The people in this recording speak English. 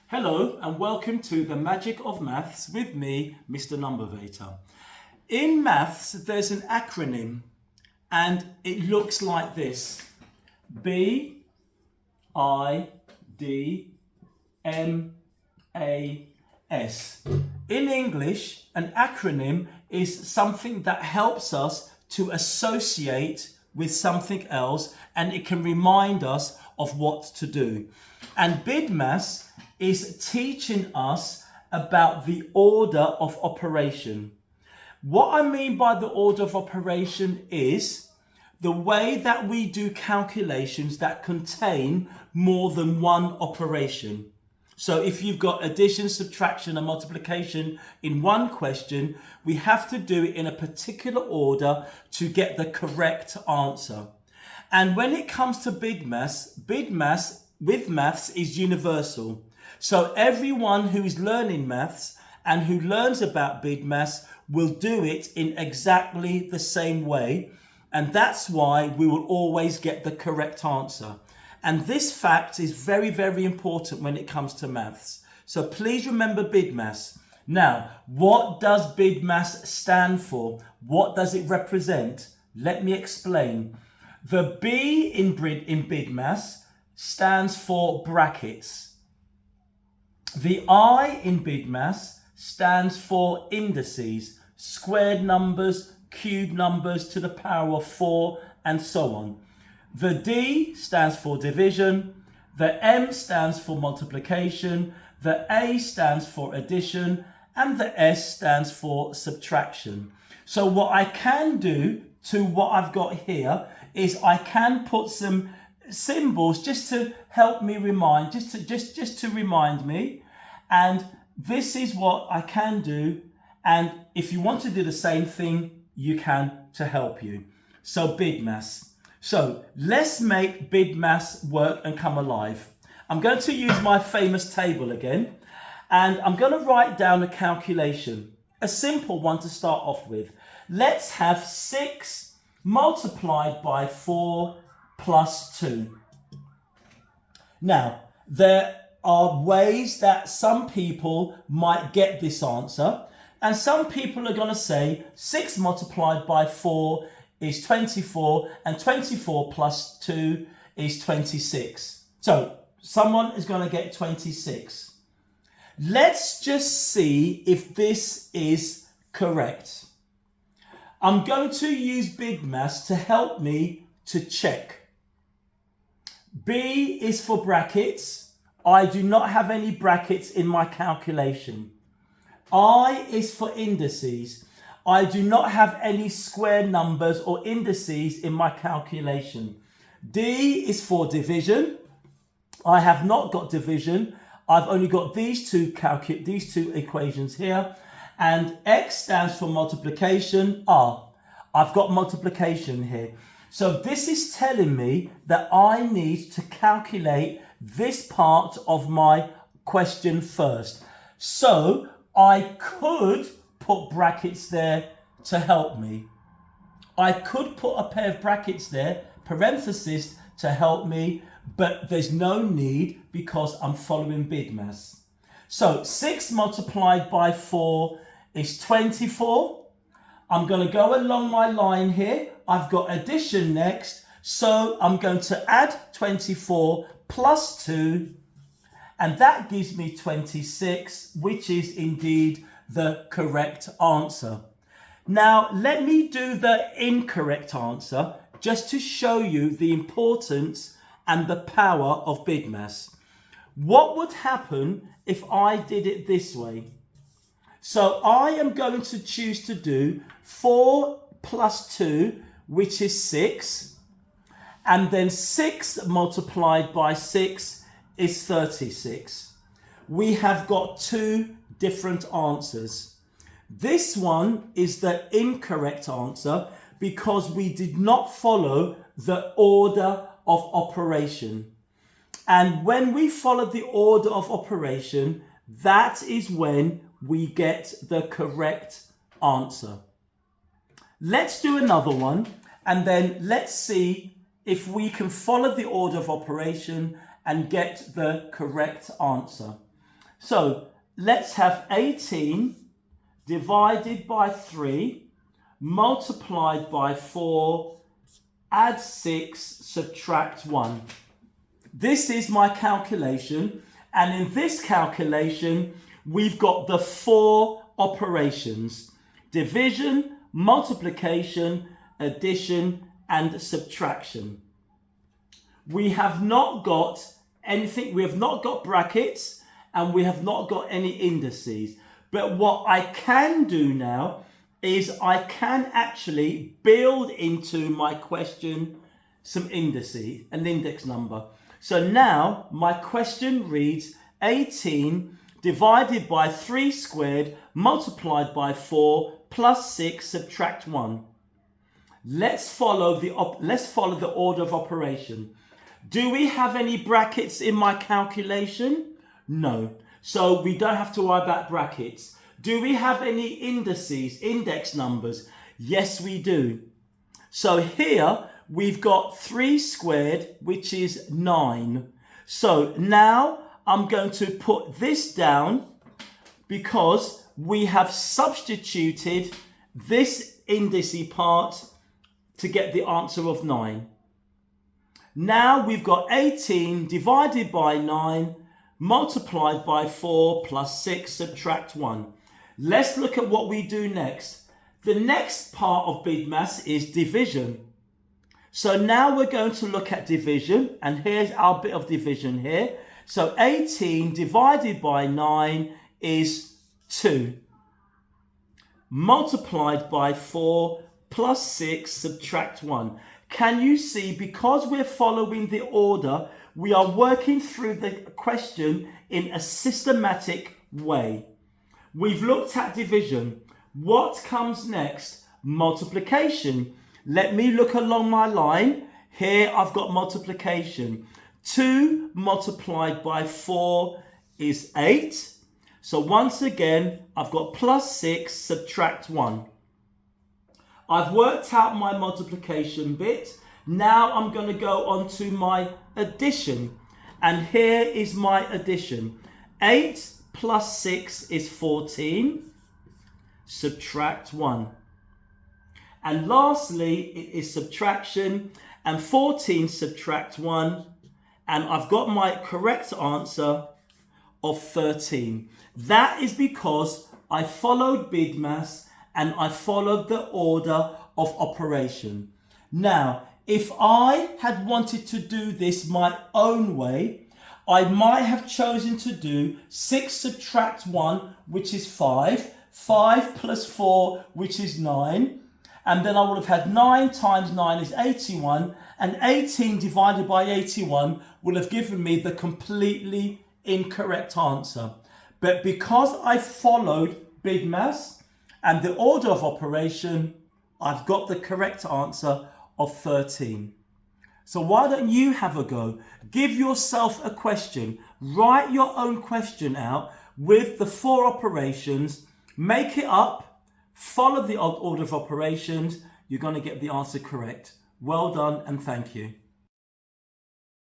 Hello and welcome to the Magic of Maths with me, Mr Numbervator. In maths, there's an acronym and it looks like this. B-I-D-M-A-S. In English, an acronym is something that helps us to associate with something else and it can remind us of what to do. And Bidmas is teaching us about the order of operation. What I mean by the order of operation is the way that we do calculations that contain more than one operation. So if you've got addition, subtraction and multiplication in one question, we have to do it in a particular order to get the correct answer. And when it comes to Bidmas with maths is universal. So everyone who is learning maths and who learns about Bidmas will do it in exactly the same way. And that's why we will always get the correct answer. And this fact is very, very important when it comes to maths. So please remember Bidmas. Now, what does Bidmas stand for? What does it represent? Let me explain. The B in Bidmas stands for brackets. The I in Bidmas stands for indices, squared numbers, cubed numbers to the power of 4 and so on. The D stands for division, the M stands for multiplication, the A stands for addition, and the S stands for subtraction. So what I can do to what I've got here is I can put some symbols just to help me remind, just to remind me. And this is what I can do. And if you want to do the same thing, you can to help you. So Bidmas. So let's make Bidmas work and come alive. I'm going to use my famous table again. And I'm going to write down a calculation. A simple one to start off with. Let's have 6 multiplied by 4 plus 2. Now, there are ways that some people might get this answer. And some people are going to say 6 multiplied by 4 is 24 and 24 plus 2 is 26. So someone is going to get 26. Let's just see if this is correct. I'm going to use Bidmas to help me to check. B is for brackets. I do not have any brackets in my calculation. I is for indices. I do not have any square numbers or indices in my calculation. D is for division. I have not got division. I've only got these two equations here. And X stands for multiplication. I've got multiplication here. So this is telling me that I need to calculate this part of my question first. So I could put brackets there to help me. I could put a pair of brackets there, parentheses, to help me, but there's no need because I'm following Bidmas. So 6 multiplied by 4 is 24. I'm going to go along my line here. I've got addition next. So I'm going to add 24 plus 2. And that gives me 26, which is indeed the correct answer. Now, let me do the incorrect answer just to show you the importance and the power of Bidmas. What would happen if I did it this way? So I am going to choose to do 4 plus 2, which is 6. And then 6 multiplied by 6 is 36. We have got 2 different answers. This one is the incorrect answer because we did not follow the order of operation. And when we follow the order of operation, that is when we get the correct answer. Let's do another one and then let's see if we can follow the order of operation and get the correct answer. So let's have 18 divided by 3, multiplied by 4, add 6, subtract 1. This is my calculation, and in this calculation, we've got the 4 operations: division, multiplication, addition, and subtraction. We have not got anything, we have not got brackets, and we have not got any indices. But what I can do now is I can actually build into my question some indices, an index number. So now my question reads 18 divided by 3 squared multiplied by 4 plus 6 subtract 1. Let's follow the order of operation. Do we have any brackets in my calculation? No. So we don't have to worry about brackets. Do we have any indices, index numbers? Yes, we do. So here we've got 3 squared, which is 9. So now I'm going to put this down because we have substituted this indice part to get the answer of 9. Now we've got 18 divided by 9 multiplied by 4 plus 6 subtract 1. Let's look at what we do next. The next part of Bidmas is division. So now we're going to look at division, and here's our bit of division here. So 18 divided by 9 is 2. Multiplied by 4 plus 6 subtract 1. Can you see, because we're following the order, we are working through the question in a systematic way. We've looked at division. What comes next? Multiplication. Let me look along my line. Here I've got multiplication. 2 multiplied by 4 is 8. So once again, I've got plus 6, subtract 1. I've worked out my multiplication bit. Now I'm going to go on to my addition. And here is my addition. 8 plus 6 is 14. Subtract 1. And lastly, it is subtraction. And 14 subtract 1. And I've got my correct answer of 13. That is because I followed Bidmas and I followed the order of operation. Now, if I had wanted to do this my own way, I might have chosen to do 6 subtract 1, which is 5, 5 plus 4, which is 9, and then I would have had 9 times 9 is 81, and 18 divided by 81 would have given me the completely incorrect answer. But because I followed Bidmas and the order of operation, I've got the correct answer of 13. So why don't you have a go? Give yourself a question. Write your own question out with the 4 operations. Make it up. Follow the order of operations. You're going to get the answer correct. Well done and thank you.